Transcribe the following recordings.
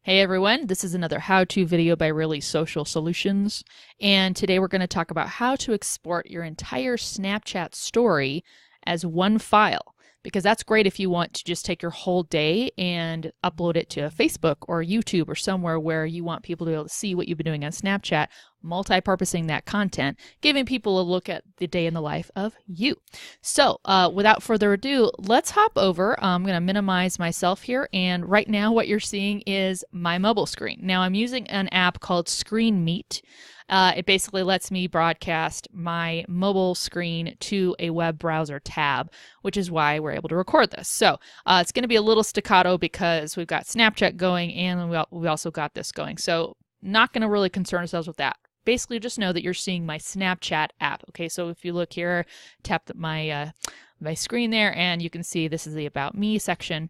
Hey everyone, this is another how-to video by Really Social Solutions, and today we're going to talk about how to export your entire Snapchat story as one file, because that's great if you want to just take your whole day and upload it to Facebook or YouTube or somewhere where you want people to be able to see what you've been doing on Snapchat, multi-purposing that content, giving people a look at the day in the life of you. So without further ado, let's hop over. I'm going to minimize myself here, and right now what you're seeing is my mobile screen. Now I'm using an app called Screen Meet. It basically lets me broadcast my mobile screen to a web browser tab, which is why we're able to record this. So it's going to be a little staccato because we've got Snapchat going and we also got this going. So not going to really concern ourselves with that. Basically, just know that you're seeing my Snapchat app. Okay, so if you look here, tap my screen there, and you can see this is the About Me section.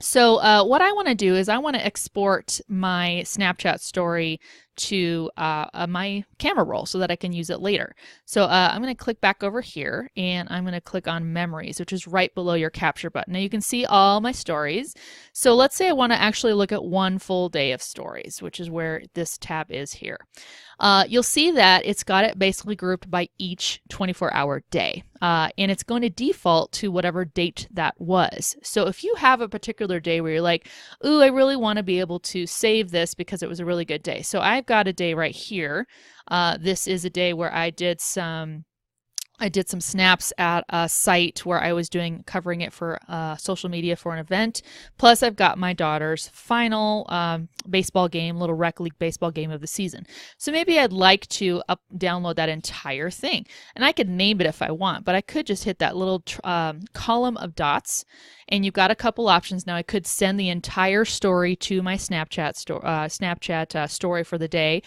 So what I want to do is I want to export my Snapchat story to my camera roll so that I can use it later. So I'm going to click back over here, and I'm going to click on Memories, which is right below your capture button. Now you can see all my stories. So let's say I want to actually look at one full day of stories, which is where this tab is here. You'll see that it's got it basically grouped by each 24-hour day, and it's going to default to whatever date that was. So if you have a particular day where you're like, ooh, I really want to be able to save this because it was a really good day. So I've got a day right here. This is a day where I did some snaps at a site where I was covering it for social media for an event. Plus, I've got my daughter's final baseball game, little rec league baseball game of the season. So maybe I'd like to download that entire thing. And I could name it if I want, but I could just hit that little column of dots. And you've got a couple options. Now I could send the entire story to my Snapchat story for the day.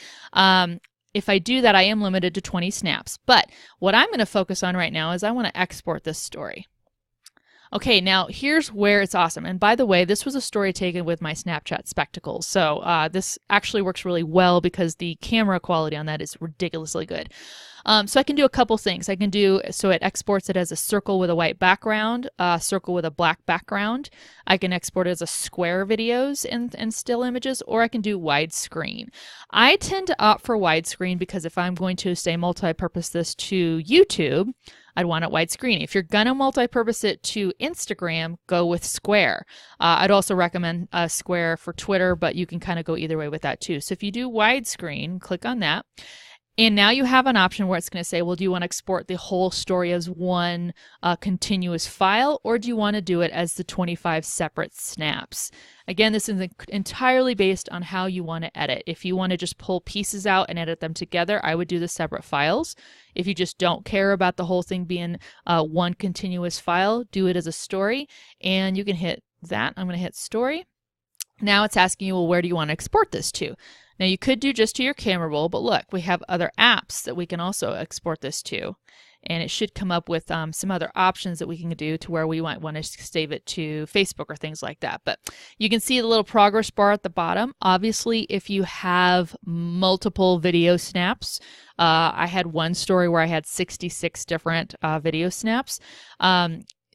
If I do that, I am limited to 20 snaps. But what I'm going to focus on right now is I want to export this story. Okay, now here's where it's awesome. And by the way, this was a story taken with my Snapchat spectacles. So this actually works really well because the camera quality on that is ridiculously good. So I can do a couple things. So it exports it as a circle with a white background, a circle with a black background. I can export it as a square videos and still images, or I can do widescreen. I tend to opt for widescreen because if I'm going to, say, multi-purpose this to YouTube, I'd want it widescreen. If you're gonna multi-purpose it to Instagram, go with square. I'd also recommend square for Twitter, but you can kind of go either way with that too. So if you do widescreen, click on that. And now you have an option where it's going to say, well, do you want to export the whole story as one continuous file, or do you want to do it as the 25 separate snaps? Again, this is entirely based on how you want to edit. If you want to just pull pieces out and edit them together, I would do the separate files. If you just don't care about the whole thing being one continuous file, do it as a story, and you can hit that. I'm going to hit story. Now it's asking you, well, where do you want to export this to? Now you could do just to your camera roll, but look, we have other apps that we can also export this to. And it should come up with some other options that we can do to where we might want to save it to Facebook or things like that. But you can see the little progress bar at the bottom. Obviously, if you have multiple video snaps, I had one story where I had 66 different video snaps.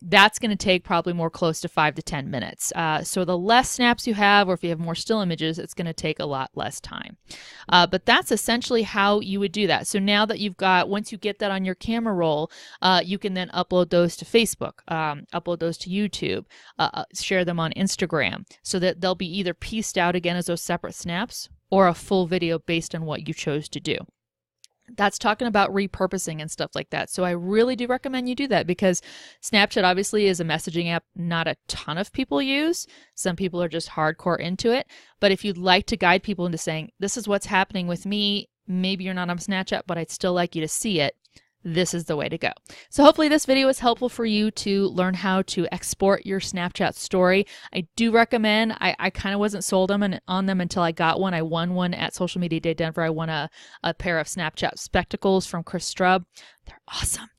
That's going to take probably more close to 5 to 10 minutes. So the less snaps you have, or if you have more still images, it's going to take a lot less time. But that's essentially how you would do that. So now that once you get that on your camera roll, you can then upload those to Facebook, upload those to YouTube, share them on Instagram, so that they'll be either pieced out again as those separate snaps or a full video based on what you chose to do. That's talking about repurposing and stuff like that. So I really do recommend you do that because Snapchat obviously is a messaging app not a ton of people use. Some people are just hardcore into it. But if you'd like to guide people into saying, this is what's happening with me, maybe you're not on Snapchat, but I'd still like you to see it, this is the way to go. So hopefully this video is helpful for you to learn how to export your Snapchat story. I do recommend, I kind of wasn't sold on them until I got one. I won one at Social Media Day Denver. I won a pair of Snapchat spectacles from Chris Strub. They're awesome.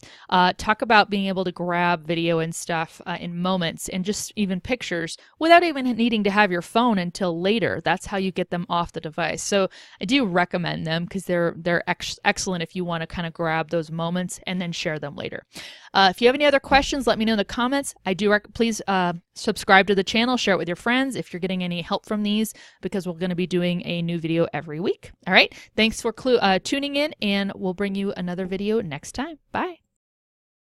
Talk about being able to grab video and stuff in moments and just even pictures without even needing to have your phone until later. That's how you get them off the device. So I do recommend them because they're excellent if you want to kind of grab those moments and then share them later. If you have any other questions, let me know in the comments. I do please subscribe to the channel, share it with your friends if you're getting any help from these, because we're going to be doing a new video every week. All right, thanks for tuning in, and we'll bring you another video next time. Bye.